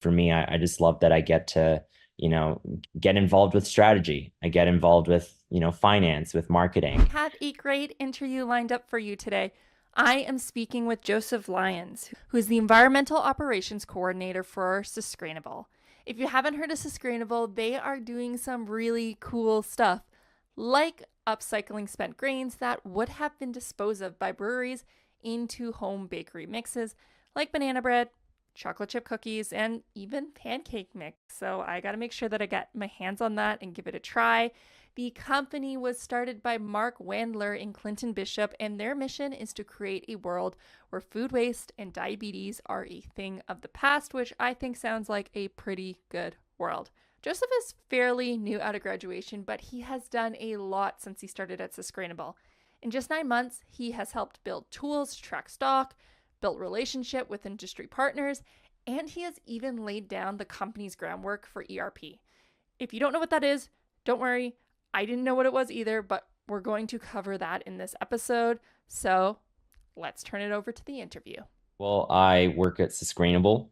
for me, I just love that I get to, get involved with strategy. I get involved with, finance, with marketing. Have a great interview lined up for you today. I am speaking with Joseph Lyons, who is the Environmental Operations Coordinator for Susgrainable. If you haven't heard of Susgrainable, they are doing some really cool stuff, like upcycling spent grains that would have been disposed of by breweries into home bakery mixes, like banana bread, chocolate chip cookies, and even pancake mix. So I got to make sure that I get my hands on that and give it a try. The company was started by Mark Wandler and Clinton Bishop, and their mission is to create a world where food waste and diabetes are a thing of the past, which I think sounds like a pretty good world. Joseph is fairly new out of graduation, but he has done a lot since he started at Susgrainable. In just 9 months, he has helped build tools to track stock, built relationship with industry partners, and he has even laid down the company's groundwork for ERP. If you don't know what that is, don't worry. I didn't know what it was either, but we're going to cover that in this episode. So let's turn it over to the interview. Well, I work at Susgrainable,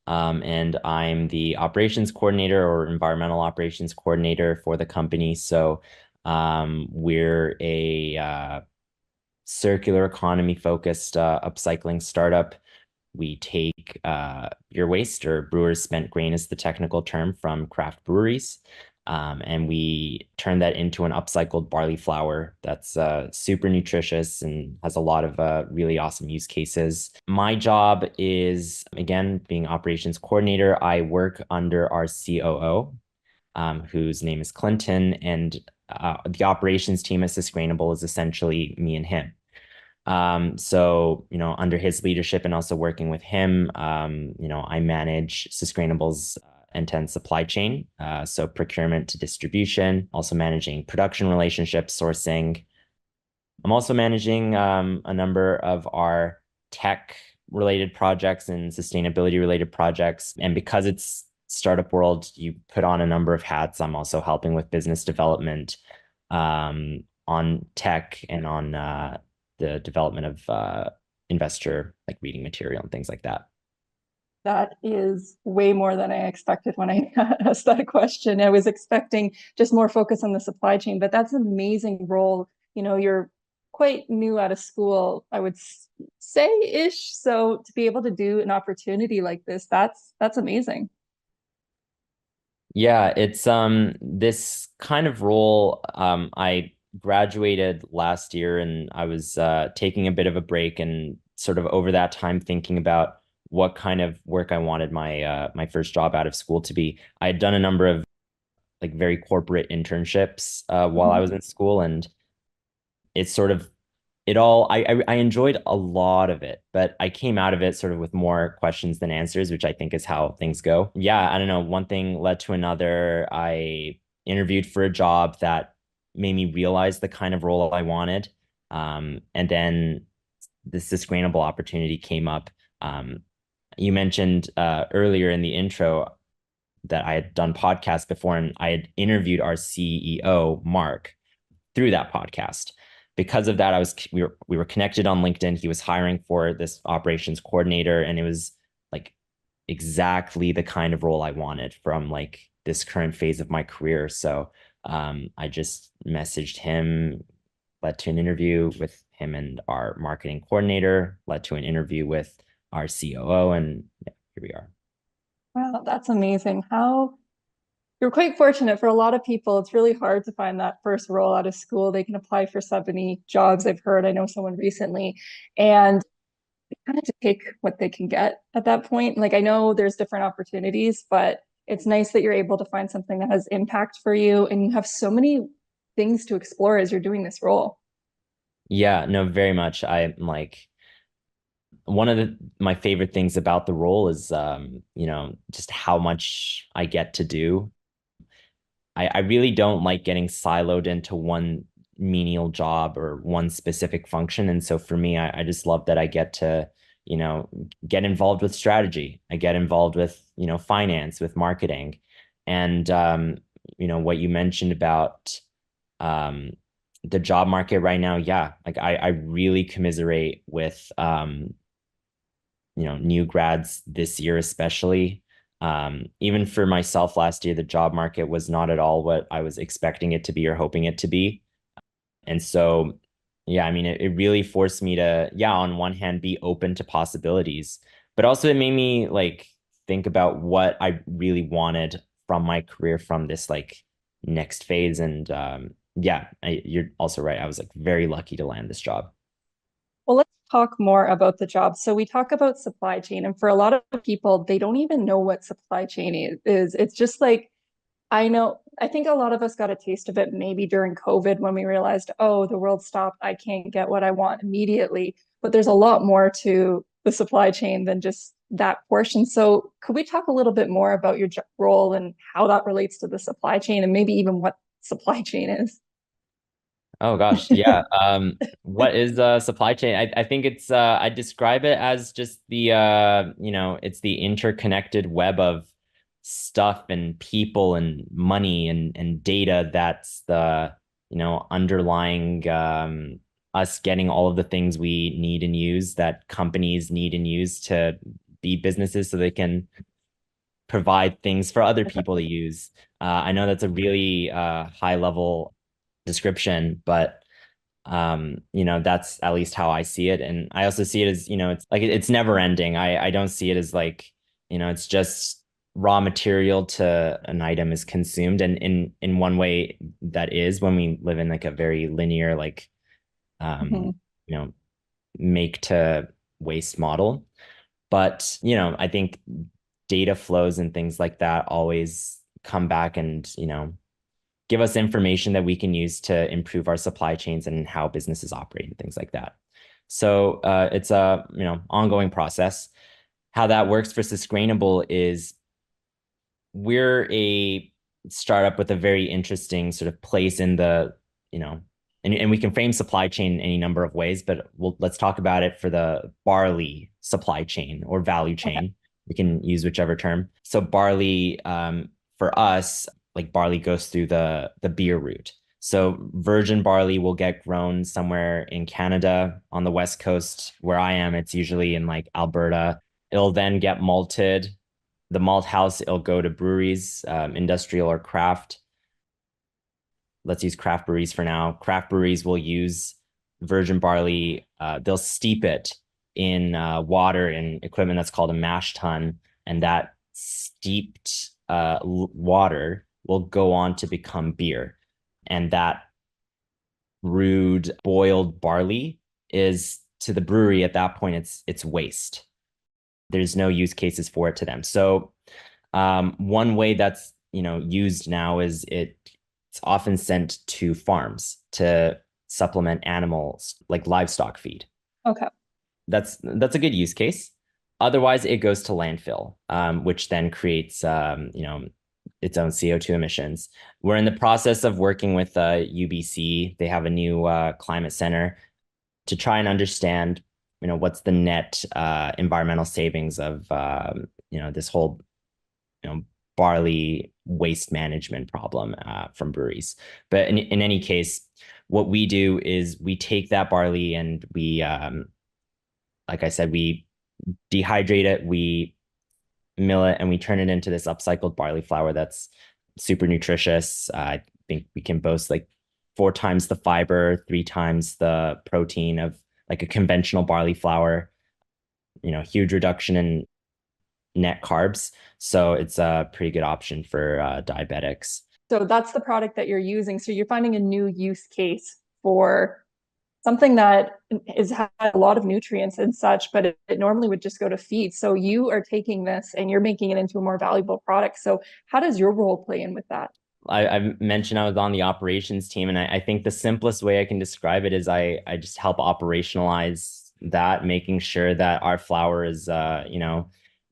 and I'm the operations coordinator or environmental operations coordinator for the company. So we're a circular economy focused upcycling startup. We take beer waste, or brewers spent grain is the technical term, from craft breweries. And we turn that into an upcycled barley flour that's super nutritious and has a lot of really awesome use cases. My job is, again, being operations coordinator. I work under our COO, whose name is Clinton, and the operations team at Susgrainable is essentially me and him. So, under his leadership and also working with him, I manage Susgrainable's end-to-end supply chain. So procurement to distribution, also managing production relationships, sourcing. I'm also managing a number of our tech related projects and sustainability related projects. And because it's startup world, you put on a number of hats. I'm also helping with business development on tech and on the development of investor like reading material and things like that. That is way more than I expected when I asked that question. I was expecting just more focus on the supply chain, but that's an amazing role. You're quite new out of school, I would say ish. So to be able to do an opportunity like this, that's amazing. Yeah, it's this kind of role. I graduated last year and I was taking a bit of a break and sort of over that time thinking about what kind of work I wanted my first job out of school to be. I had done a number of like very corporate internships while I was in school, and it's sort of it all I enjoyed a lot of it, but I came out of it sort of with more questions than answers, which I think is how things go. Yeah, I don't know. One thing led to another. I interviewed for a job that made me realize the kind of role I wanted. And then this Susgrainable opportunity came up. You mentioned earlier in the intro that I had done podcasts before, and I had interviewed our CEO, Mark, through that podcast. Because of that, we were connected on LinkedIn. He was hiring for this operations coordinator, and it was like exactly the kind of role I wanted from like this current phase of my career. So I just messaged him, led to an interview with him and our marketing coordinator, led to an interview with our COO, and yeah, here we are. Wow, that's amazing. You're quite fortunate. For a lot of people, it's really hard to find that first role out of school. They can apply for 70 jobs. I've heard, I know someone recently, and they kind of take what they can get at that point. Like I know there's different opportunities, but it's nice that you're able to find something that has impact for you and you have so many things to explore as you're doing this role. Yeah, no, very much. I'm like one of my favorite things about the role is just how much I get to do. I really don't like getting siloed into one menial job or one specific function. And so for me, I just love that I get to, get involved with strategy. I get involved with, finance, with marketing. And what you mentioned about the job market right now, yeah, like I really commiserate with new grads this year, especially. Even for myself last year, the job market was not at all what I was expecting it to be or hoping it to be. And so, yeah, I mean, it really forced me to, yeah, on one hand, be open to possibilities, but also it made me like think about what I really wanted from my career from this like next phase. And yeah, you're also right. I was like very lucky to land this job. Well, let's talk more about the job. So we talk about supply chain, and for a lot of people, they don't even know what supply chain is. It's just like I know, I think a lot of us got a taste of it maybe during COVID when we realized, oh, the world stopped. I can't get what I want immediately. But there's a lot more to the supply chain than just that portion. So could we talk a little bit more about your role and how that relates to the supply chain and maybe even what supply chain is? Oh gosh, yeah. What is supply chain? I think it's I describe it as just the it's the interconnected web of stuff and people and money and data that's the, underlying us getting all of the things we need and use that companies need and use to be businesses so they can provide things for other people to use. I know that's a really high level description, but that's at least how I see it. And I also see it as, it's like it's never ending. I don't see it as like, it's just raw material to an item is consumed. And in one way that is when we live in like a very linear, like Mhm. you know, make to waste model. But, I think data flows and things like that always come back and, give us information that we can use to improve our supply chains and how businesses operate and things like that. So it's a ongoing process. How that works for Susgrainable is we're a startup with a very interesting sort of place in the, and we can frame supply chain in any number of ways, but let's talk about it for the barley supply chain or value Okay. chain. We can use whichever term. So barley, for us, like barley goes through the beer route. So virgin barley will get grown somewhere in Canada on the West Coast where I am. It's usually in like Alberta. It'll then get malted. The malt house, it'll go to breweries, industrial or craft. Let's use craft breweries for now. Craft breweries will use virgin barley. They'll steep it in water and equipment that's called a mash tun. And that steeped water will go on to become beer. And that brewed boiled barley is to the brewery at that point, it's waste. There's no use cases for it to them. So one way that's used now is it's often sent to farms to supplement animals like livestock feed. Okay. That's a good use case. Otherwise, it goes to landfill, which then creates its own CO2 emissions. We're in the process of working with UBC. They have a new climate center to try and understand what's the net environmental savings of this whole barley waste management problem from breweries. But in any case, what we do is we take that barley and we like I said, we dehydrate it, we mill it, and we turn it into this upcycled barley flour that's super nutritious. I think we can boast like 4 times the fiber, 3 times the protein of like a conventional barley flour. Huge reduction in net carbs. So it's a pretty good option for diabetics. So that's the product that you're using. So you're finding a new use case for something that is has a lot of nutrients and such, but it normally would just go to feed. So you are taking this and you're making it into a more valuable product. So how does your role play in with that? I mentioned I was on the operations team, and I think the simplest way I can describe it is I just help operationalize that, making sure that our flour is,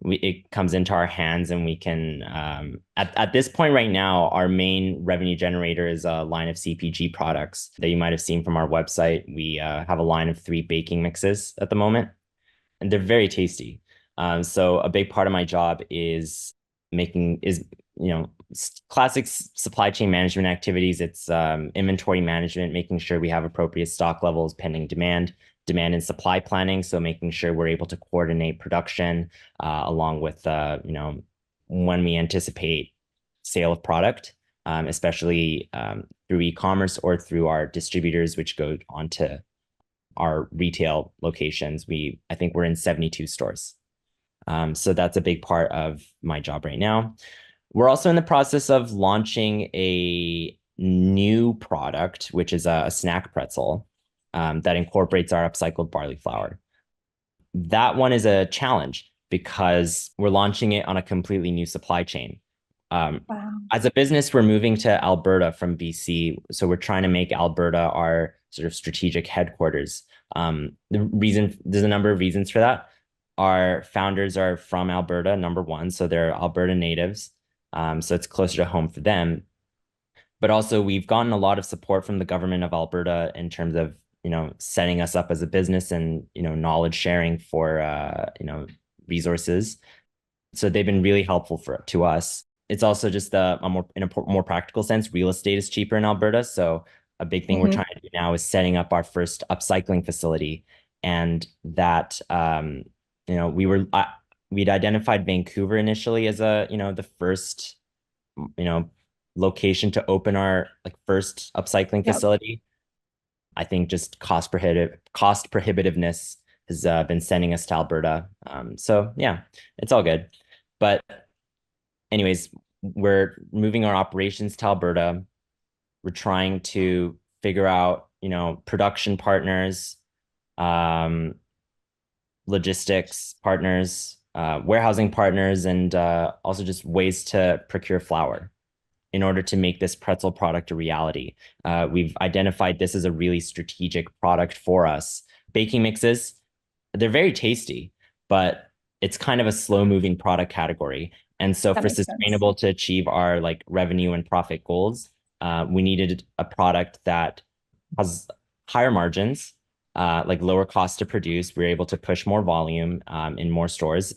it comes into our hands and we can, at this point right now, our main revenue generator is a line of CPG products that you might have seen from our website. We have a line of 3 baking mixes at the moment, and they're very tasty. So a big part of my job is classic supply chain management activities. It's inventory management, making sure we have appropriate stock levels pending demand and supply planning. So making sure we're able to coordinate production along with when we anticipate sale of product, especially through e-commerce or through our distributors, which go onto our retail locations. I think we're in 72 stores. So that's a big part of my job right now. We're also in the process of launching a new product, which is a snack pretzel that incorporates our upcycled barley flour. That one is a challenge because we're launching it on a completely new supply chain. Wow. As a business, we're moving to Alberta from BC. So we're trying to make Alberta our sort of strategic headquarters. There's a number of reasons for that. Our founders are from Alberta, number one. So they're Alberta natives. So it's closer to home for them. But also we've gotten a lot of support from the government of Alberta in terms of, setting us up as a business and, knowledge sharing for, resources. So they've been really helpful to us. It's also just in a more practical sense, real estate is cheaper in Alberta. So a big thing we're trying to do now is setting up our first upcycling facility. And that, we'd identified Vancouver initially as the first, location to open our first upcycling facility. I think just cost prohibitiveness has been sending us to Alberta. So yeah, it's all good. But anyways, we're moving our operations to Alberta. We're trying to figure out, production partners, logistics partners, warehousing partners, and also just ways to procure flour in order to make this pretzel product a reality. We've identified this as a really strategic product for us. Baking mixes, they're very tasty, but it's kind of a slow-moving product category. And so for Susgrainable to achieve our revenue and profit goals, we needed a product that has higher margins, lower cost to produce. We were able to push more volume in more stores.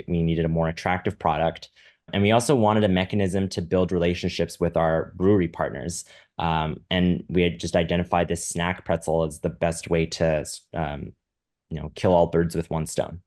We needed a more attractive product. And we also wanted a mechanism to build relationships with our brewery partners. And we had just identified this snack pretzel as the best way to, kill all birds with one stone.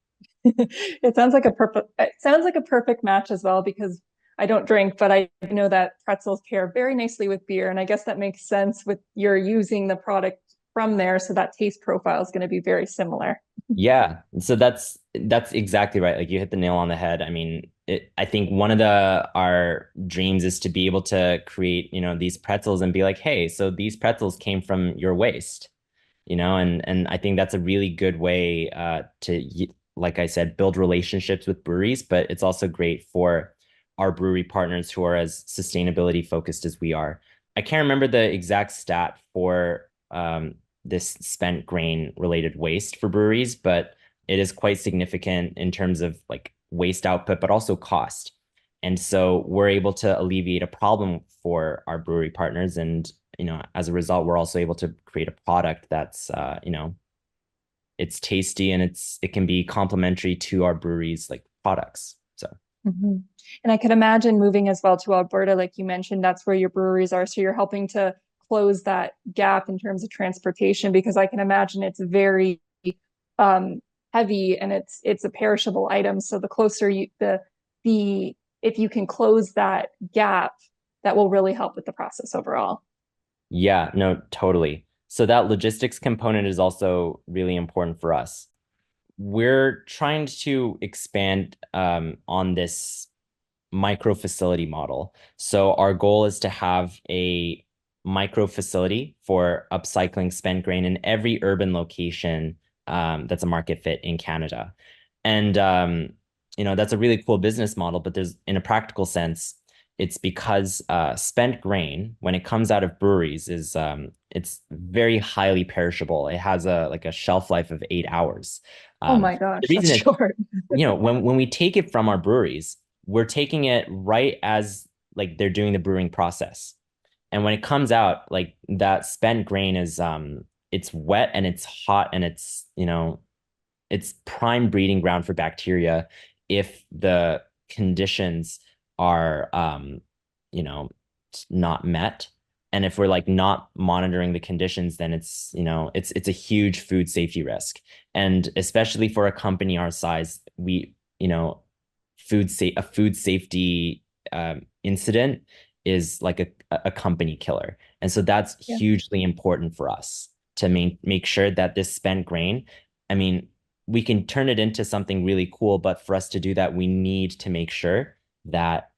It sounds like a perfect match as well, because I don't drink, but I know that pretzels pair very nicely with beer. And I guess that makes sense with you're using the product from there. So that taste profile is going to be very similar. Yeah. So that's exactly right. You hit the nail on the head. I mean, I think one of our dreams is to be able to create, these pretzels and be like, hey, so these pretzels came from your waste, and I think that's a really good way to, like I said, build relationships with breweries, but it's also great for our brewery partners who are as sustainability focused as we are. I can't remember the exact stat for this spent grain related waste for breweries, but it is quite significant in terms of waste output, but also cost. And so we're able to alleviate a problem for our brewery partners. And, as a result, we're also able to create a product that's, it's tasty and it can be complementary to our breweries products. So. Mm-hmm. And I could imagine moving as well to Alberta, like you mentioned, that's where your breweries are. So you're helping to close that gap in terms of transportation, because I can imagine it's very heavy and it's a perishable item. So the closer if you can close that gap, that will really help with the process overall. Yeah, no, totally. So that logistics component is also really important for us. We're trying to expand on this micro facility model. So our goal is to have a micro facility for upcycling spent grain in every urban location that's a market fit in Canada. And that's a really cool business model, but in a practical sense, it's because spent grain, when it comes out of breweries, it's very highly perishable. It has a shelf life of 8 hours. Oh my gosh, the reason that's short. when we take it from our breweries, we're taking it right as they're doing the brewing process. And when it comes out, that spent grain is it's wet and it's hot and it's prime breeding ground for bacteria if the conditions are not met. And if we're not monitoring the conditions, then it's a huge food safety risk. And especially for a company our size, we a food safety incident is like a company killer. And so that's Yeah. hugely important for us to make sure that this spent grain, I mean, we can turn it into something really cool, but for us to do that, we need to make sure that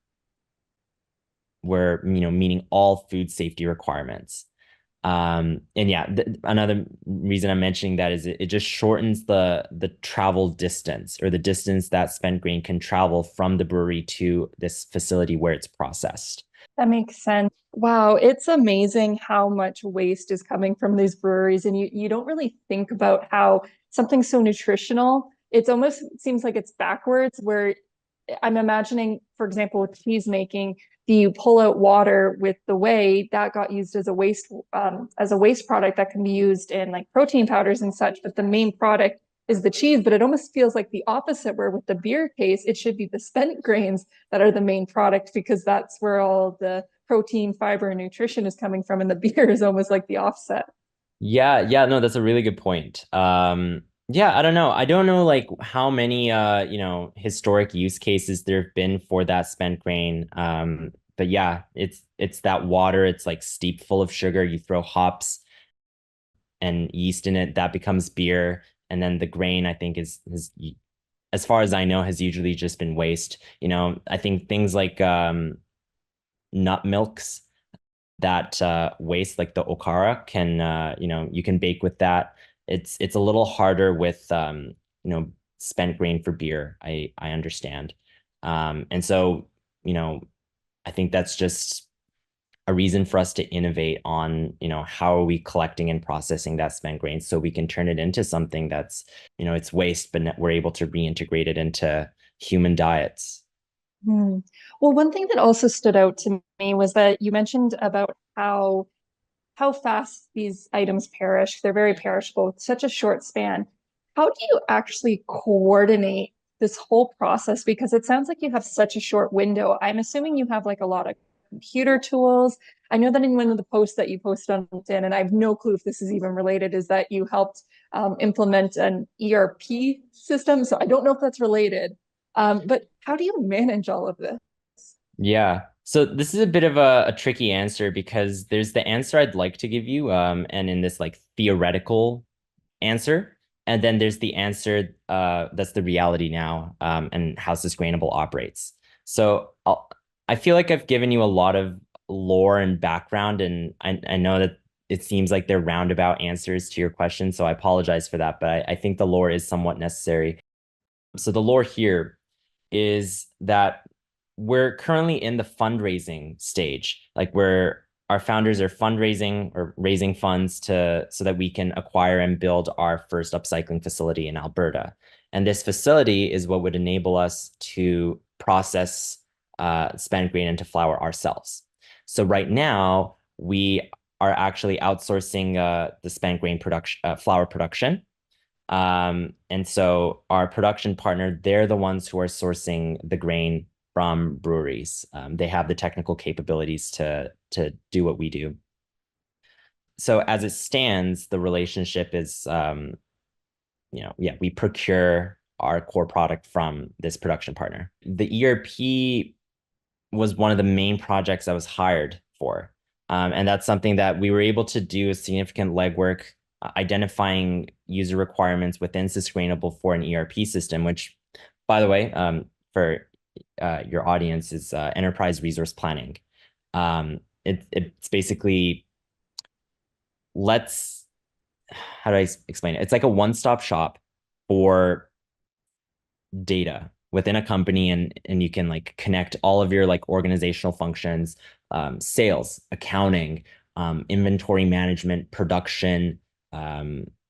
we're, meeting all food safety requirements. And yeah, another reason I'm mentioning that is it just shortens the travel distance, or the distance that spent grain can travel from the brewery to this facility where it's processed. That makes sense. Wow, it's amazing how much waste is coming from these breweries, and you don't really think about how something so nutritional, it's almost seems like it's backwards, where I'm imagining, for example, with cheese making, the pull out water with the whey that got used as a waste product that can be used in like protein powders and such, but the main product is the cheese. But it almost feels like the opposite, where with the beer case, it should be the spent grains that are the main product, because that's where all the protein, fiber, and nutrition is coming from, and the beer is almost like the offset. Yeah, no, that's a really good point. Yeah, I don't know. I don't know like how many historic use cases there have been for that spent grain. But yeah, it's that water, it's like steeped full of sugar. You throw hops and yeast in it, that becomes beer. And then the grain, I think, is as far as I know, has usually just been waste. I think things like nut milks that waste, like the okara, can you can bake with that. It's a little harder with spent grain for beer. I understand. And so I think that's just a reason for us to innovate on how are we collecting and processing that spent grain, so we can turn it into something that's it's waste, but we're able to reintegrate it into human diets. Hmm. Well, one thing that also stood out to me was that you mentioned about how fast these items perish. They're very perishable with such a short span. How do you actually coordinate this whole process? Because it sounds like you have such a short window. I'm assuming you have like a lot of computer tools. I know that in one of the posts that you posted on LinkedIn, and I have no clue if this is even related, is that you helped implement an ERP system. So I don't know if that's related. But how do you manage all of this? Yeah. So this is a bit of a tricky answer, because there's the answer I'd like to give you, and in this like theoretical answer, and then there's the answer that's the reality now, and how Susgrainable operates. So I feel like I've given you a lot of lore and background, and I know that it seems like they're roundabout answers to your question, so I apologize for that, but I think the lore is somewhat necessary. So the lore here is that we're currently in the fundraising stage, like where our founders are fundraising or raising funds so that we can acquire and build our first upcycling facility in Alberta. And this facility is what would enable us to process spent grain into flour ourselves. So right now we are actually outsourcing the spent grain production, flour production. And so our production partner, they're the ones who are sourcing the grain from breweries. They have the technical capabilities to do what we do. So as it stands, the relationship is, yeah, we procure our core product from this production partner. The ERP was one of the main projects I was hired for. And that's something that we were able to do significant legwork, identifying user requirements within Susgrainable for an ERP system, which, by the way, for your audience, is enterprise resource planning. It's basically, let's, how do I explain it? It's like a one-stop shop for data within a company, and you can like connect all of your like organizational functions, sales, accounting, inventory management, production,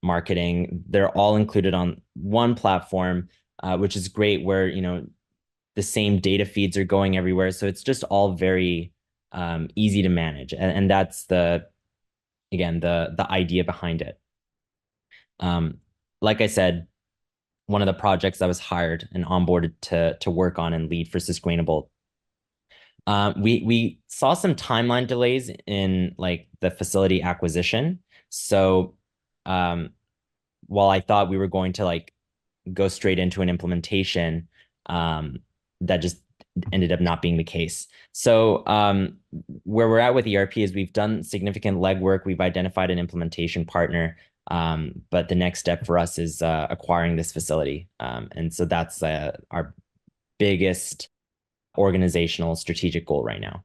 marketing. They're all included on one platform, which is great, where the same data feeds are going everywhere, so it's just all very easy to manage, and that's the idea behind it. Like I said, one of the projects I was hired and onboarded to work on and lead for Susgrainable, we saw some timeline delays in like the facility acquisition. So while I thought we were going to like go straight into an implementation, that just ended up not being the case. So where we're at with ERP is we've done significant legwork. We've identified an implementation partner. But the next step for us is acquiring this facility. And so that's our biggest organizational strategic goal right now.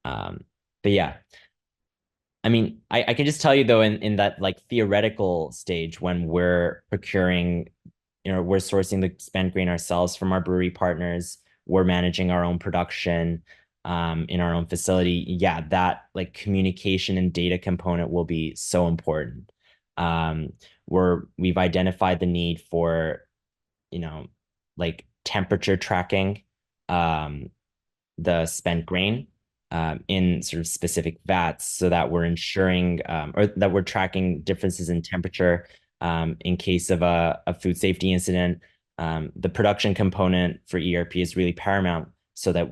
But yeah, I mean, I can just tell you though, in that like theoretical stage when we're procuring, we're sourcing the spent grain ourselves from our brewery partners, we're managing our own production in our own facility. Yeah, that like communication and data component will be so important. Um, we've identified the need for, you know, like temperature tracking, um, the spent grain in sort of specific vats so that we're ensuring or that we're tracking differences in temperature in case of a food safety incident. The production component for ERP is really paramount so that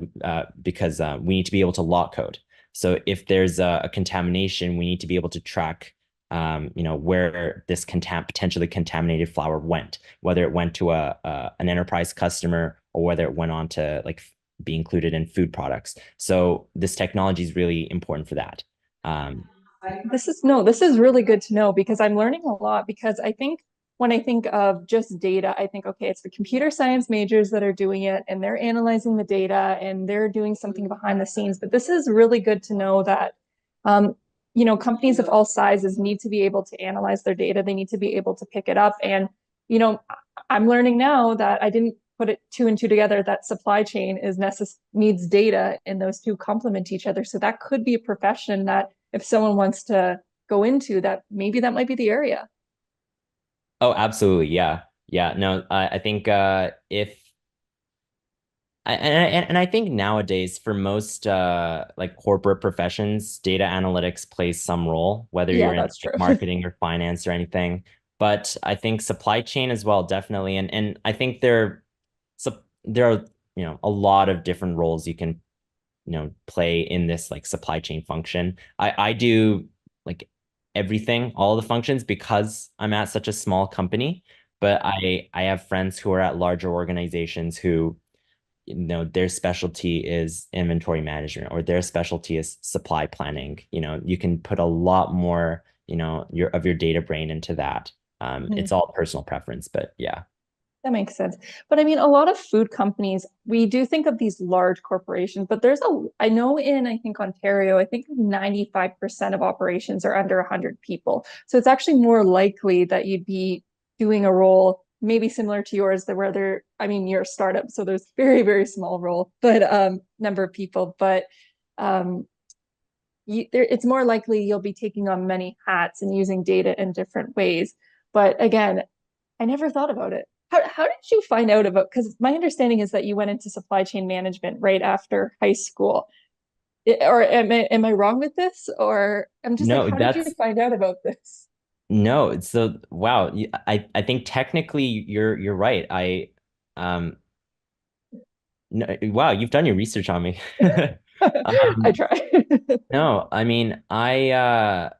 because we need to be able to lock code. So if there's a contamination, we need to be able to track where this potentially contaminated flour went, whether it went to an enterprise customer or whether it went on to like be included in food products. So this technology is really important for that. This is really good to know because I'm learning a lot because I think when I think of just data, I think, okay, it's the computer science majors that are doing it and they're analyzing the data and they're doing something behind the scenes. But this is really good to know that, companies of all sizes need to be able to analyze their data. They need to be able to pick it up. And, you know, I'm learning now that I didn't put it two and two together that supply chain needs data and those two complement each other. So that could be a profession that if someone wants to go into that, maybe that might be the area. Oh, absolutely. Yeah. Yeah. No, I think if and I think nowadays for most like corporate professions, data analytics plays some role, whether Yeah, you're in that's like true. marketing or finance or anything. But I think supply chain as well, definitely. And I think there are, a lot of different roles you can, play in this like supply chain function. I do like everything, all the functions because I'm at such a small company, but I have friends who are at larger organizations who their specialty is inventory management or their specialty is supply planning. You can put a lot more your data brain into that. It's all personal preference, but yeah. That makes sense. But I mean, a lot of food companies, we do think of these large corporations, but I know I think Ontario, I think 95% of operations are under 100 people. So it's actually more likely that you'd be doing a role maybe similar to yours, I mean, you're a startup, so there's very, very small role, but number of people. But um, it's more likely you'll be taking on many hats and using data in different ways. But again, I never thought about it. How did you find out about? Because my understanding is that you went into supply chain management right after high school. Or am I wrong with this? Or I'm just like, No, how did you find out about this? no. So wow, I think technically you're right. Um no, wow, you've done your research on me. I Um, try. no, I mean I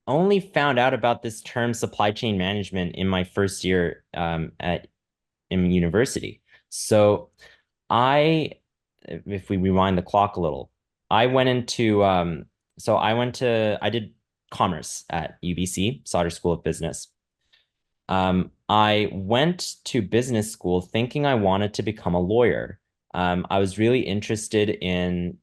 only found out about this term supply chain management in my first year in university. So I, if we rewind the clock a little, I went into I did commerce at UBC, Sauder School of Business. I went to business school thinking I wanted to become a lawyer. I was really interested in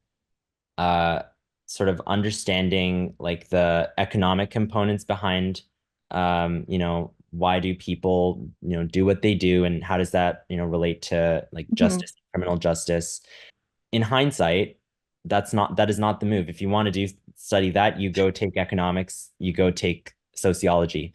uh, sort of understanding like the economic components behind, why do people, do what they do and how does that, relate to like Mhm. justice, criminal justice. In hindsight, that is not the move. If you want to study that, you go take economics, you go take sociology.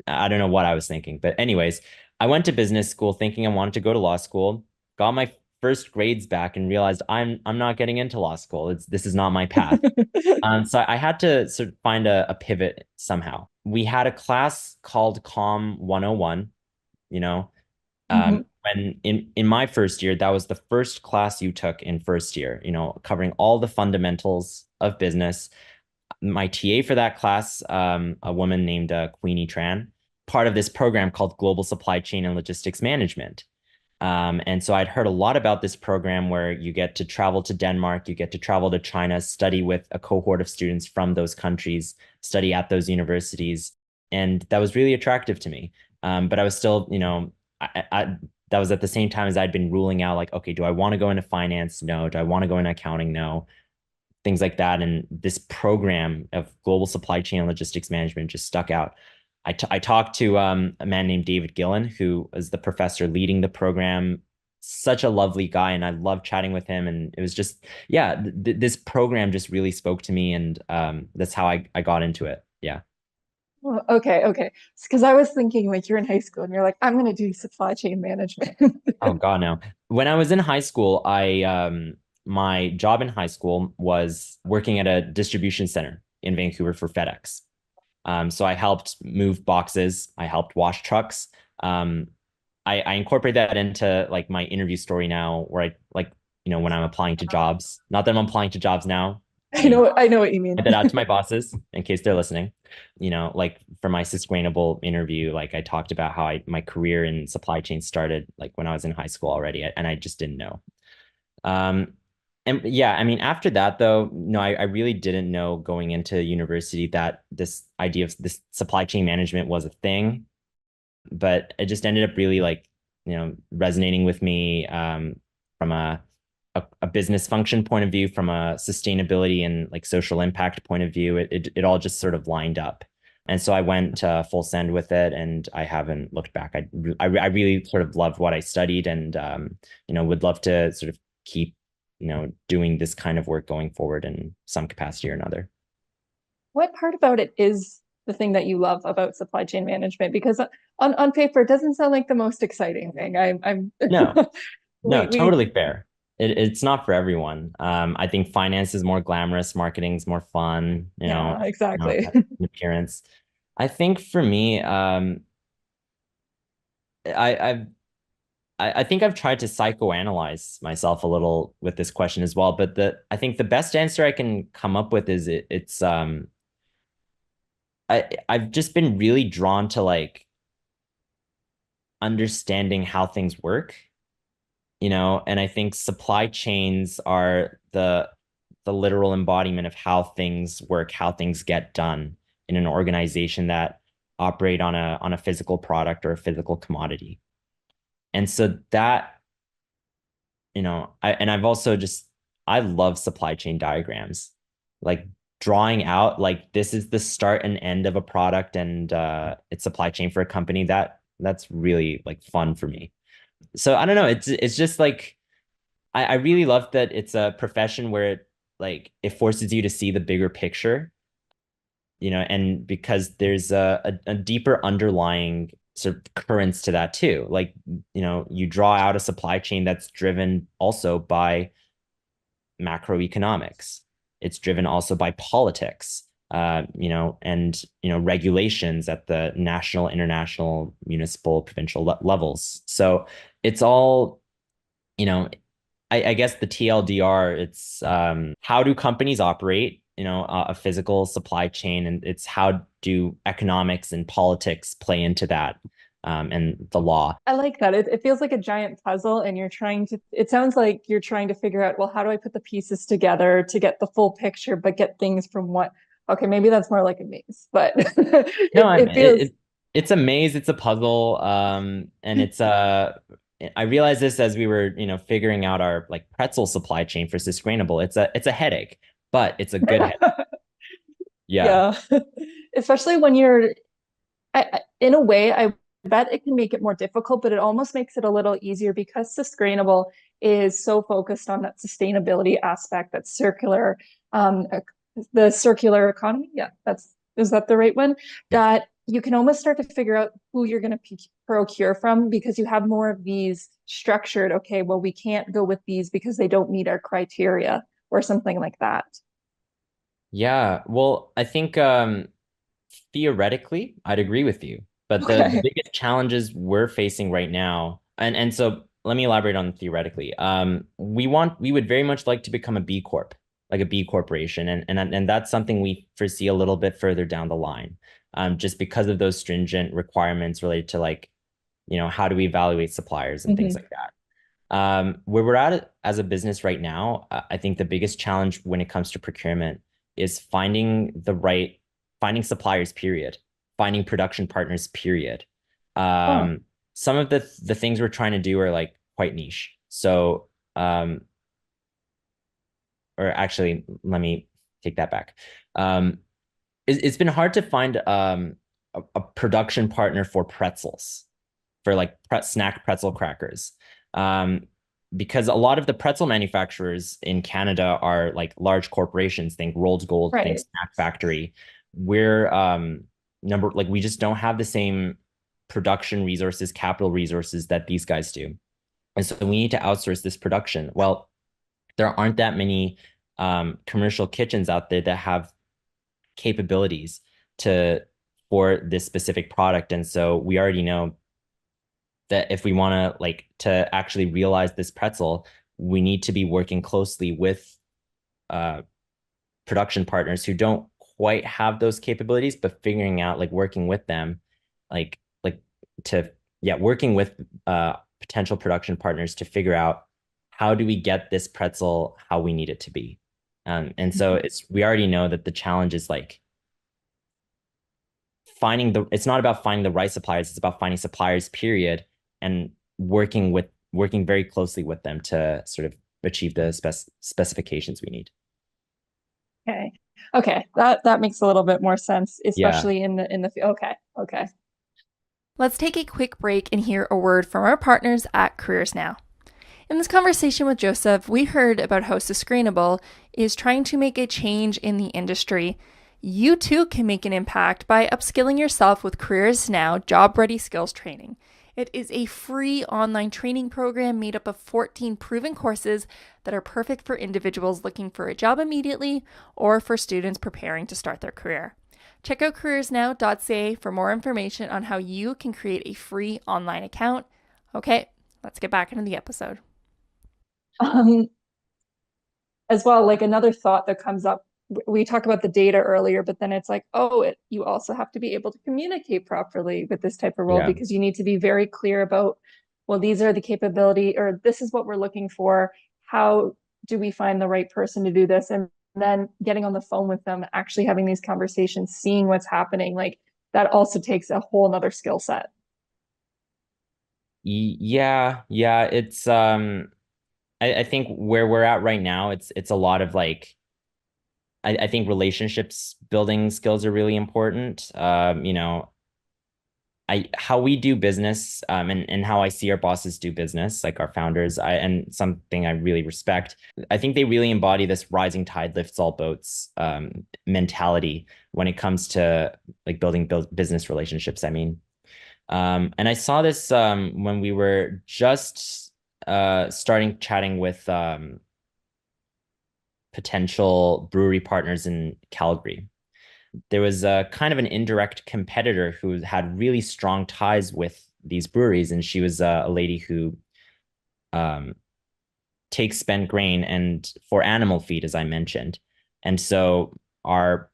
I don't know what I was thinking, but anyways, I went to business school thinking I wanted to go to law school, got my first grades back and realized I'm not getting into law school. This is not my path. So I had to sort of find a pivot somehow. We had a class called Com 101, you know, Mhm. when in my first year, that was the first class you took in first year, covering all the fundamentals of business. My TA for that class, a woman named Queenie Tran, part of this program called Global Supply Chain and Logistics Management. And so I'd heard a lot about this program where you get to travel to Denmark, you get to travel to China, study with a cohort of students from those countries, study at those universities. And that was really attractive to me. But I was still, that was at the same time as I'd been ruling out, like, okay, do I want to go into finance? No. Do I want to go into accounting? No. Things like that. And this program of global supply chain and logistics management just stuck out. I talked to a man named David Gillen, who is the professor leading the program. Such a lovely guy, and I loved chatting with him. And it was just, yeah, this program just really spoke to me, and that's how I got into it. Yeah. Well, okay, okay. Because I was thinking like you're in high school and you're like, I'm gonna do supply chain management. Oh God, no. When I was in high school, I my job in high school was working at a distribution center in Vancouver for FedEx. So I helped move boxes. I helped wash trucks. Um, I incorporate that into like my interview story now, where I like, when I'm applying to jobs. Not that I'm applying to jobs now. I know what you mean. Point that out to my bosses in case they're listening. Like for my Susgrainable interview, like I talked about how my career in supply chain started like when I was in high school already, and I just didn't know. Um, and yeah, I mean, after that though, no, I really didn't know going into university that this idea of this supply chain management was a thing, but it just ended up really like, resonating with me from a business function point of view, from a sustainability and like social impact point of view. It all just sort of lined up. And so I went full send with it, and I haven't looked back. I really sort of loved what I studied, and would love to sort of keep doing this kind of work going forward in some capacity or another. What part about it is the thing that you love about supply chain management? Because on paper, it doesn't sound like the most exciting thing. I'm No, no, we totally fair. It's not for everyone. I think finance is more glamorous, marketing's more fun, yeah, exactly. appearance. I think for me, I, I've I think I've tried to psychoanalyze myself a little with this question as well, but I think the best answer I can come up with is it's I've just been really drawn to like understanding how things work, and I think supply chains are the literal embodiment of how things work, how things get done in an organization that operate on a physical product or a physical commodity. And so that, I've also just, I love supply chain diagrams, like drawing out like this is the start and end of a product, and it's supply chain for a company. That's really like fun for me. So I don't know, it's just like I really love that it's a profession where it forces you to see the bigger picture, and because there's a deeper underlying sort of currents to that too. Like, you draw out a supply chain that's driven also by macroeconomics. It's driven also by politics, and regulations at the national, international, municipal, provincial levels. So it's all, I guess the TLDR, it's how do companies operate, a physical supply chain, and it's how do economics and politics play into that, and the law. I like that. It feels like a giant puzzle, and it sounds like you're trying to figure out, well, how do I put the pieces together to get the full picture, but get things from okay, maybe that's more like a maze, but No, it feels. it's a maze, it's a puzzle, and I realized this as we were, figuring out our like pretzel supply chain for Susgrainable. It's a headache, but it's a good headache. Yeah. Yeah. Especially when in a way, I bet it can make it more difficult, but it almost makes it a little easier because Susgrainable is so focused on that sustainability aspect, that circular, the circular economy. Yeah, is that the right one? That you can almost start to figure out who you're going to procure from because you have more of these structured. Okay, well, we can't go with these because they don't meet our criteria or something like that. Yeah. Well, I think theoretically, I'd agree with you. But the Okay. biggest challenges we're facing right now, and so let me elaborate on theoretically. We would very much like to become a B Corp, like a B corporation, and that's something we foresee a little bit further down the line, just because of those stringent requirements related to like how do we evaluate suppliers and things Hmm. like that. Where we're at as a business right now, I think the biggest challenge when it comes to procurement is finding suppliers, period, finding production partners, period. Oh, Um, some of the things we're trying to do are like quite niche. So, or actually, let me take that back. Um, it's been hard to find a production partner for pretzels, for like snack pretzel crackers. Um, because a lot of the pretzel manufacturers in Canada are like large corporations, think Rolled Gold, think right. Snack Factory. We're like we just don't have the same production resources, capital resources that these guys do. And so we need to outsource this production. Well, there aren't that many commercial kitchens out there that have capabilities to for this specific product. And so we already know that if we want to like to actually realize this pretzel, we need to be working closely with uh, production partners who don't quite have those capabilities, but figuring out like working with them, like to working with potential production partners to figure out how do we get this pretzel how we need it to be. And so we already know that the challenge is like it's not about finding the right suppliers, it's about finding suppliers, period, and working very closely with them to sort of achieve the specifications we need. Okay. Okay. That makes a little bit more sense, Yeah. especially in the okay. Okay. Let's take a quick break and hear a word from our partners at Careers Now. In this conversation with Joseph, we heard about how Susgrainable is trying to make a change in the industry. You too can make an impact by upskilling yourself with Careers Now Job Ready Skills Training. It is a free online training program made up of 14 proven courses that are perfect for individuals looking for a job immediately or for students preparing to start their career. Check out careersnow.ca for more information on how you can create a free online account. Okay, let's get back into the episode. Um, as well, like another thought that comes up, we talked about the data earlier, but then it's like, you also have to be able to communicate properly with this type of role Yeah. because you need to be very clear about, well, these are the capability, or this is what we're looking for. How do we find the right person to do this? And then getting on the phone with them, actually having these conversations, seeing what's happening, like that also takes a whole nother skill set. Yeah, it's I think where we're at right now, it's a lot of like I think relationships building skills are really important. How we do business, and how I see our bosses do business, like our founders, and something I really respect. I think they really embody this rising tide lifts all boats mentality when it comes to like building business relationships. I mean, and I saw this when we were just starting chatting with potential brewery partners in Calgary. There was a kind of an indirect competitor who had really strong ties with these breweries, and she was a lady who um, takes spent grain and for animal feed, as I mentioned. And so our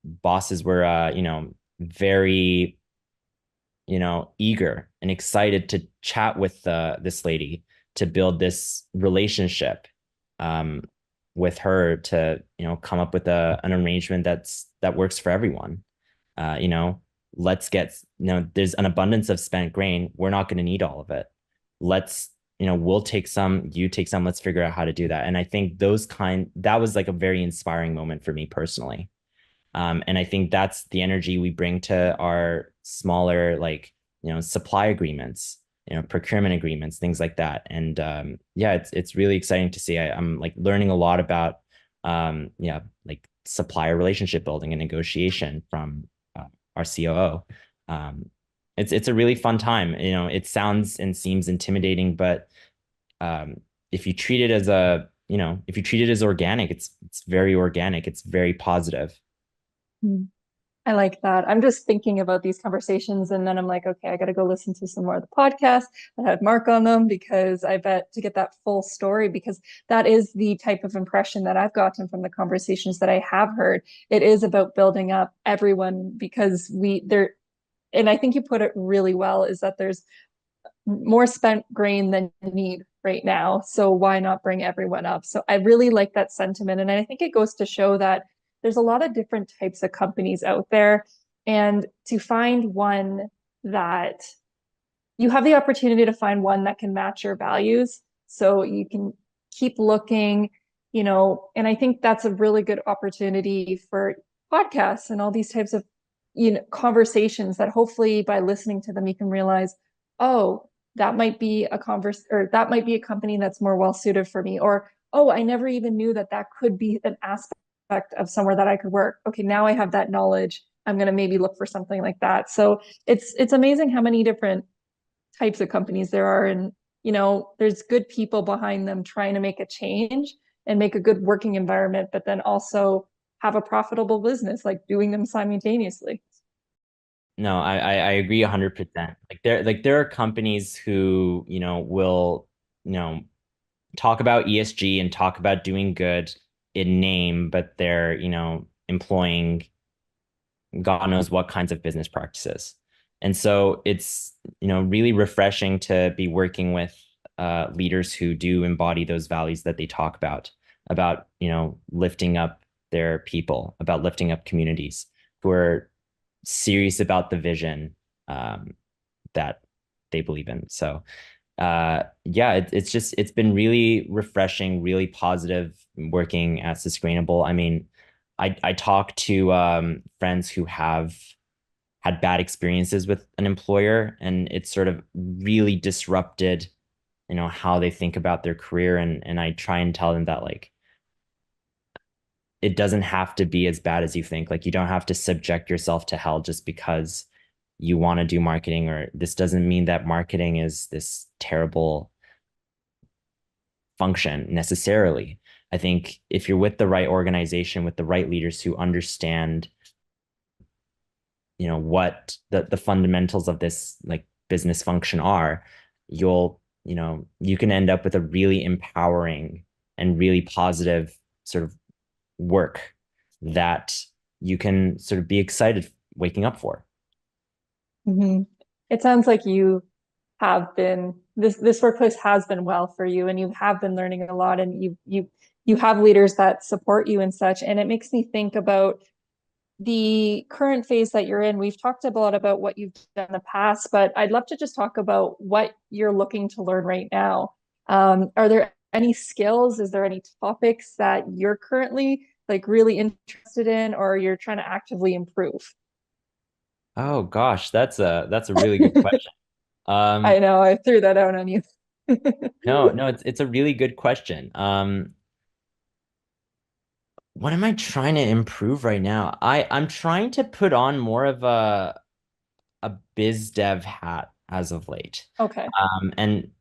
bosses were, very, eager and excited to chat with this lady to build this relationship um, with her to, come up with an arrangement that works for everyone. uh, you know, let's get, there's an abundance of spent grain. We're not going to need all of it. Let's, we'll take some, you take some, let's figure out how to do that. And I think that was like a very inspiring moment for me personally. And I think that's the energy we bring to our smaller, like, supply agreements, procurement agreements, things like that. And yeah, it's really exciting to see. I'm like learning a lot about, like supplier relationship building and negotiation from our COO. Um, it's a really fun time. It sounds and seems intimidating, but if you treat it as if you treat it as organic, it's very organic. It's very positive. Hmm. I like that. I'm just thinking about these conversations and then I'm like, okay, I got to go listen to some more of the podcasts that had Mark on them because I bet to get that full story, because that is the type of impression that I've gotten from the conversations that I have heard. It is about building up everyone because and I think you put it really well, is that there's more spent grain than you need right now. So why not bring everyone up? So I really like that sentiment. And I think it goes to show that there's a lot of different types of companies out there. And to find one that you have the opportunity to find one that can match your values. So you can keep looking, and I think that's a really good opportunity for podcasts and all these types of, conversations that hopefully by listening to them, you can realize, oh, that might be or that might be a company that's more well suited for me. Or, oh, I never even knew that that could be an aspect of somewhere that I could work. Okay, now I have that knowledge. I'm going to maybe look for something like that. So it's amazing how many different types of companies there are, and there's good people behind them trying to make a change and make a good working environment, but then also have a profitable business, like doing them simultaneously. No, I agree 100%. There are companies who, will, talk about ESG and talk about doing good in name, but they're, employing God knows what kinds of business practices. And so it's, really refreshing to be working with leaders who do embody those values that they talk about, lifting up their people, about lifting up communities, who are serious about the vision that they believe in. So yeah, it's been really refreshing, really positive working at Susgrainable. I mean, I talk to friends who have had bad experiences with an employer, and it's sort of really disrupted, how they think about their career. And I try and tell them that, like, it doesn't have to be as bad as you think. Like, you don't have to subject yourself to hell just because you want to do marketing, or this doesn't mean that marketing is this terrible function necessarily. I think if you're with the right organization, with the right leaders who understand, what the fundamentals of this, like, business function are, you can end up with a really empowering and really positive sort of work that you can sort of be excited waking up for. Mm-hmm. It sounds like you have been this workplace has been well for you, and you have been learning a lot, and you have leaders that support you and such. And it makes me think about the current phase that you're in. We've talked a lot about what you've done in the past, but I'd love to just talk about what you're looking to learn right now. Are there any skills? Is there any topics that you're currently like really interested in, or you're trying to actively improve? Oh gosh, that's a really good question. I Um, know I threw that out on you. no, it's a really good question. What am I trying to improve right now? I'm trying to put on more of a biz dev hat as of late. Okay. And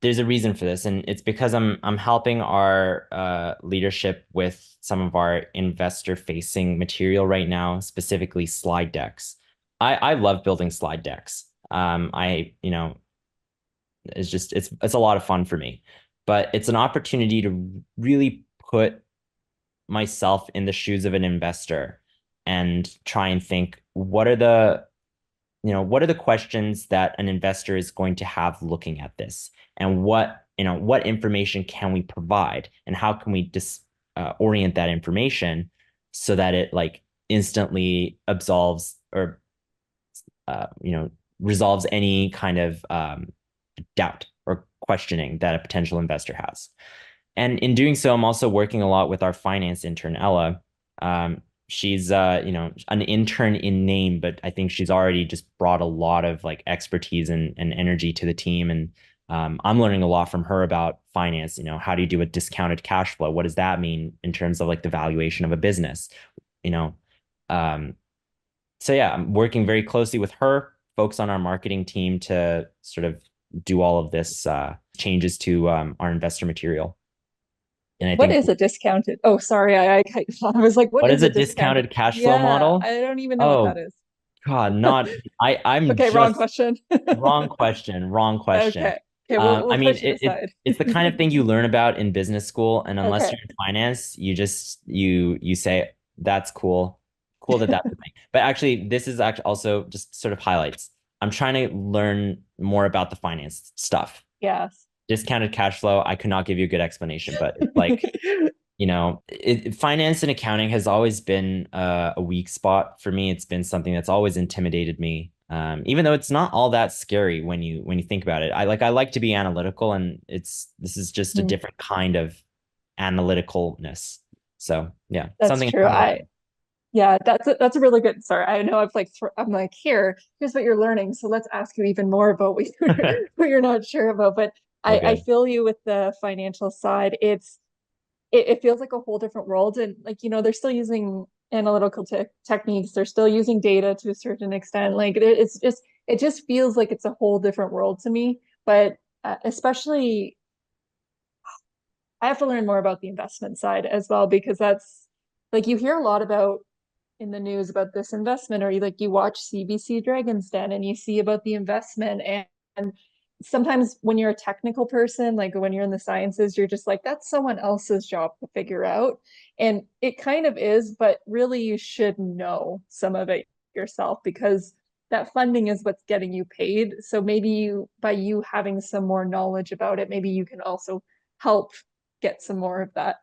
there's a reason for this, and it's because I'm helping our leadership with some of our investor facing material right now, specifically slide decks. I love building slide decks. It's a lot of fun for me, but it's an opportunity to really put myself in the shoes of an investor and try and think, what are the questions that an investor is going to have looking at this, and what information can we provide, and how can we orient that information so that it, like, instantly absolves or resolves any kind of doubt or questioning that a potential investor has. And in doing so, I'm also working a lot with our finance intern, Ella. She's an intern in name, but I think she's already just brought a lot of, like, expertise and energy to the team. And I'm learning a lot from her about finance. How do you do a discounted cash flow? What does that mean in terms of, like, the valuation of a business? You know, um, so yeah, I'm working very closely with her, folks on our marketing team, to sort of do all of this changes to our investor material. And I What think, is a discounted? Oh, sorry, I was like, what what is is a a discounted? discounted cash flow Yeah, model? I don't even know what that Oh is. God, not I'm Okay, wrong just question. wrong question, wrong question. Okay. Okay, we'll I mean, push it aside. it's the kind of thing you learn about in business school, and unless Okay. you're in finance, you say that's cool. cool that that's the thing. But actually, this is actually also just sort of highlights. I'm trying to learn more about the finance stuff. Yes. Discounted cash flow, I could not give you a good explanation, but it's like, finance and accounting has always been a weak spot for me. It's been something that's always intimidated me. Even though it's not all that scary when you think about it. I like to be analytical, and this is just a different kind of analyticalness. So yeah, That's something I'm true. trying to learn. Yeah, that's a really good start. I know I'm like, here's what you're learning. So let's ask you even more about what you're not sure about. But I Okay. feel you with the financial side. It feels like a whole different world. And like, they're still using analytical techniques. They're still using data to a certain extent. Like it just feels like it's a whole different world to me. But especially I have to learn more about the investment side as well, because that's like you hear a lot about in the news about this investment, or you watch CBC Dragon's Den and you see about the investment. And sometimes when you're a technical person, like when you're in the sciences, you're just like, that's someone else's job to figure out. And it kind of is, but really you should know some of it yourself, because that funding is what's getting you paid. So maybe by you having some more knowledge about it, maybe you can also help get some more of that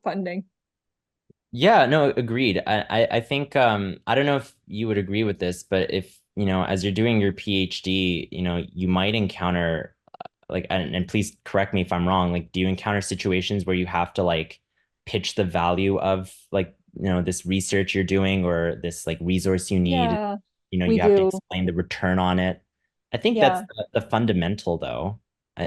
funding. Yeah, no, agreed. I think I don't know if you would agree with this, but if, as you're doing your PhD, you might encounter like, and please correct me if I'm wrong, like, do you encounter situations where you have to like pitch the value of like, this research you're doing, or this like resource you need, Yeah, we you have to do. explain the return on it. I think that's Yeah, the fundamental though.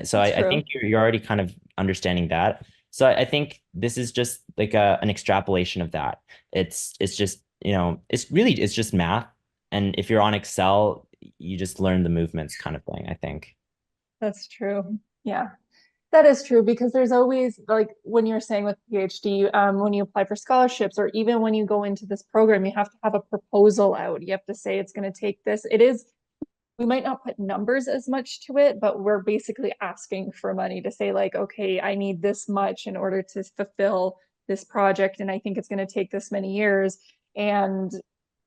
So that's I true. think you're already kind of understanding that. So I think this is just like an extrapolation of that. It's just, it's just math. And if you're on Excel, you just learn the movements kind of thing, I think. That's true. Yeah, that is true, because there's always like when you're saying with PhD, when you apply for scholarships or even when you go into this program, you have to have a proposal out. You have to say it's going to take this. It is, we might not put numbers as much to it, but we're basically asking for money to say like, okay, I need this much in order to fulfill this project, and I think it's going to take this many years. And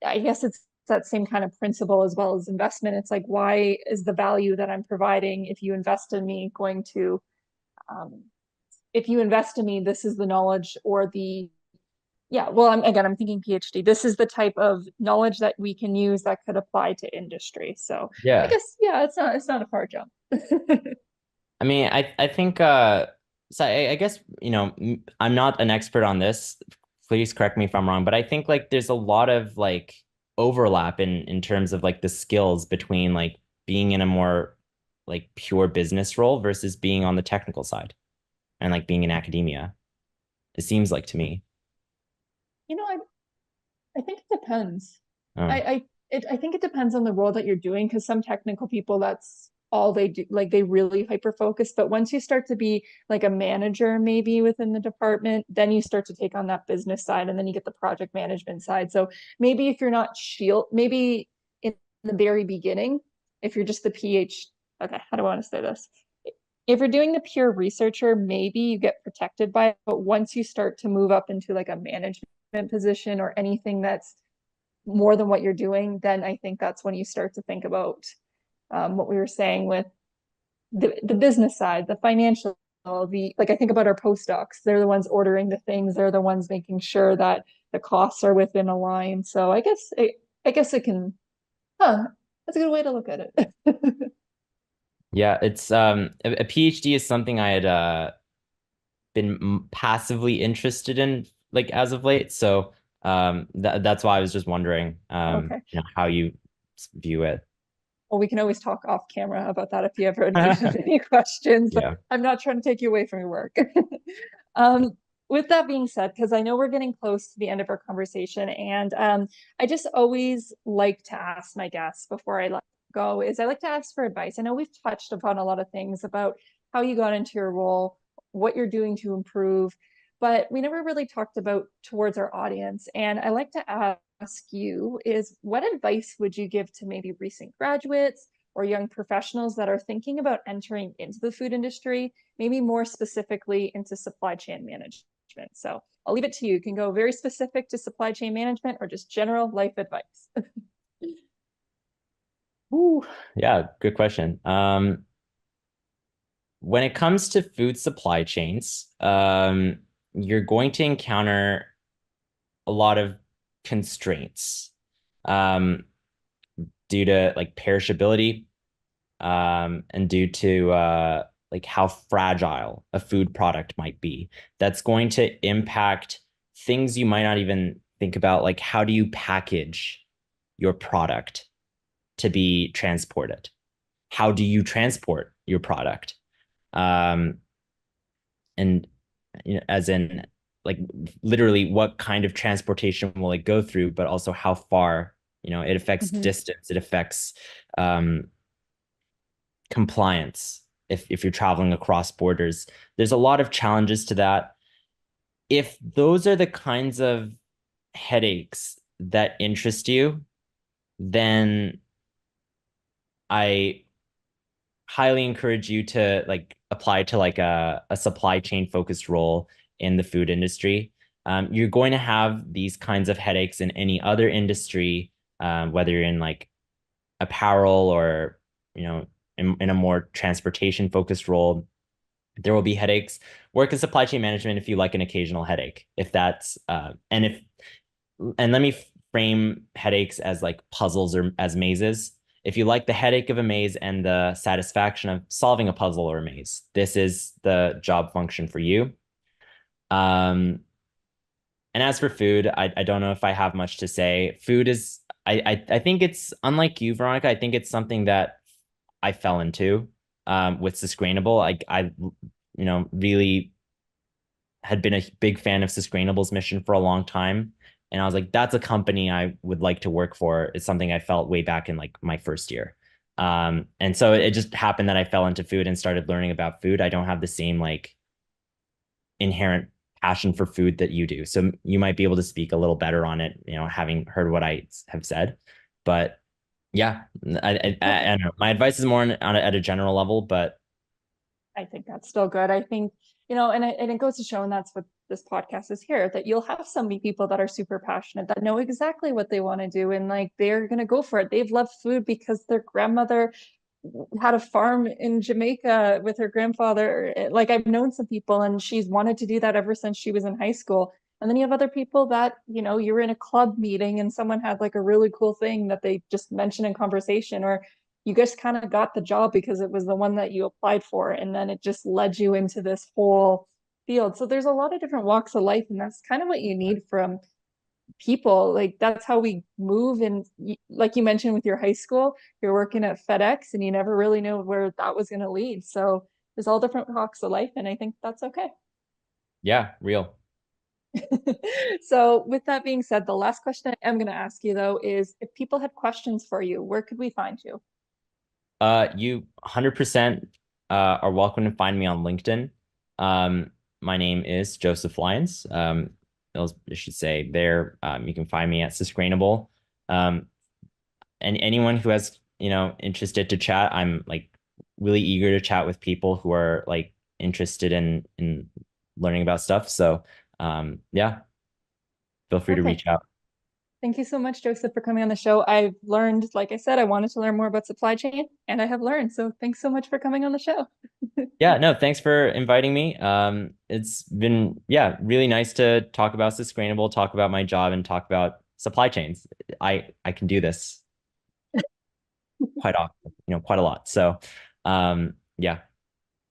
I guess it's that same kind of principle as well as investment. It's like, why is the value that I'm providing, if you invest in me, going to, um, if you invest in me, this is the knowledge or the, yeah, well, I'm thinking PhD. This is the type of knowledge that we can use that could apply to industry. So I Yeah. guess, yeah, it's not a far jump. I mean, I think so I guess, I'm not an expert on this. Please correct me if I'm wrong, but I think like there's a lot of like overlap in terms of like the skills between like being in a more like pure business role versus being on the technical side and like being in academia. It seems like to me. You know, I think it depends. Oh, I think it depends on the role that you're doing, because some technical people, that's all they do, like they really hyper focus. But once you start to be like a manager maybe within the department, then you start to take on that business side, and then you get the project management side. So maybe if you're not maybe in the very beginning, if you're just the PH, okay, how do I want to say this? If you're doing the pure researcher, maybe you get protected by it, but once you start to move up into like a management position or anything that's more than what you're doing, then I think that's when you start to think about what we were saying with the business side, the financial, the like I think about our postdocs. They're the ones ordering the things. They're the ones making sure that the costs are within a line. So I guess it can. Huh, that's a good way to look at it. yeah, it's a PhD is something I had been passively interested in like as of late. So that's why I was just wondering Okay. how you view it. Well, we can always talk off camera about that if you ever have any questions, but Yeah. I'm not trying to take you away from your work. um, with that being said, because I know we're getting close to the end of our conversation, and I just always like to ask my guests before I let go, is I like to ask for advice. I know we've touched upon a lot of things about how you got into your role, what you're doing to improve, but we never really talked about towards our audience. And I like to ask you is, what advice would you give to maybe recent graduates or young professionals that are thinking about entering into the food industry, maybe more specifically into supply chain management? management. So I'll leave it to you. You can go very specific to supply chain management or just general life advice. Ooh, yeah, good question. When it comes to food supply chains, you're going to encounter a lot of constraints um, due to like perishability and due to like how fragile a food product might be. That's going to impact things you might not even think about, like how do you package your product to be transported? How do you transport your product? Um, and you know, as in like literally what kind of transportation will it go through, but also how far, you know, it affects distance, it affects compliance if you're traveling across borders. There's a lot of challenges to that. If those are the kinds of headaches that interest you, then I highly encourage you to like apply to like a supply chain focused role in the food industry. You're going to have these kinds of headaches in any other industry, whether you're in like apparel or, you know, in a more transportation focused role. There will be headaches. Work in supply chain management if you like an occasional headache. If that's and let me frame headaches as like puzzles or as mazes. If you like the headache of a maze and the satisfaction of solving a puzzle or a maze, this is the job function for you. And as for food, I don't know if I have much to say. Food is, I think it's unlike you, Veronica. I think it's something that I fell into with Susgrainable. You know, really had been a big fan of Susgrainable's mission for a long time. And I was like, that's a company I would like to work for. It's something I felt way back in like my first year. And so it just happened that I fell into food and started learning about food. I don't have the same like inherent passion for food that you do. So you might be able to speak a little better on it, you know, having heard what I have said. But yeah, I don't know. My advice is more at a general level, but I think that's still good. I think, you know, and it goes to show, and that's what this podcast is here, that you'll have so many people that are super passionate, that know exactly what they want to do, and like they're going to go for it. They've loved food because their grandmother had a farm in Jamaica with her grandfather. Like I've known some people and she's wanted to do that ever since she was in high school. And then you have other people that, you know, you're in a club meeting and someone had like a really cool thing that they just mentioned in conversation, or you just kind of got the job because it was the one that you applied for. And then it just led you into this whole field. So there's a lot of different walks of life. And that's kind of what you need from people. Like that's how we move. And like you mentioned with your high school, you're working at FedEx and you never really know where that was going to lead. So there's all different walks of life. And I think that's okay. yeah, real. So with that being said, the last question I am going to ask you though is, if people had questions for you, where could we find you? You 100% are welcome to find me on LinkedIn. My name is Joseph Lyons. I should say there. You can find me at Susgrainable. And anyone who has, you know, interested to chat, I'm like really eager to chat with people who are like interested in learning about stuff. So yeah, feel free to Perfect. reach out. Thank you so much, Joseph, for coming on the show. I've learned, like I said, I wanted to learn more about supply chain, and I have learned. So thanks so much for coming on the show. Yeah, no, thanks for inviting me. It's been, yeah, really nice to talk about Susgrainable, talk about my job, and talk about supply chains. I can do this quite often, you know, quite a lot. So, yeah.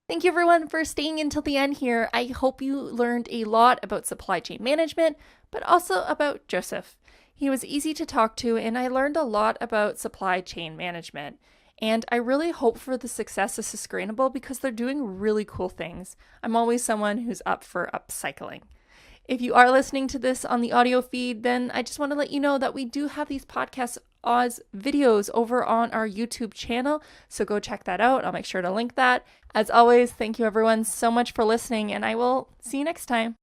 Thank you everyone for staying until the end here. I hope you learned a lot about supply chain management, but also about Joseph. He was easy to talk to, and I learned a lot about supply chain management. And I really hope for the success of Susgrainable because they're doing really cool things. I'm always someone who's up for upcycling. If you are listening to this on the audio feed, then I just want to let you know that we do have these podcasts as videos over on our YouTube channel. So go check that out. I'll make sure to link that. As always, thank you everyone so much for listening, and I will see you next time.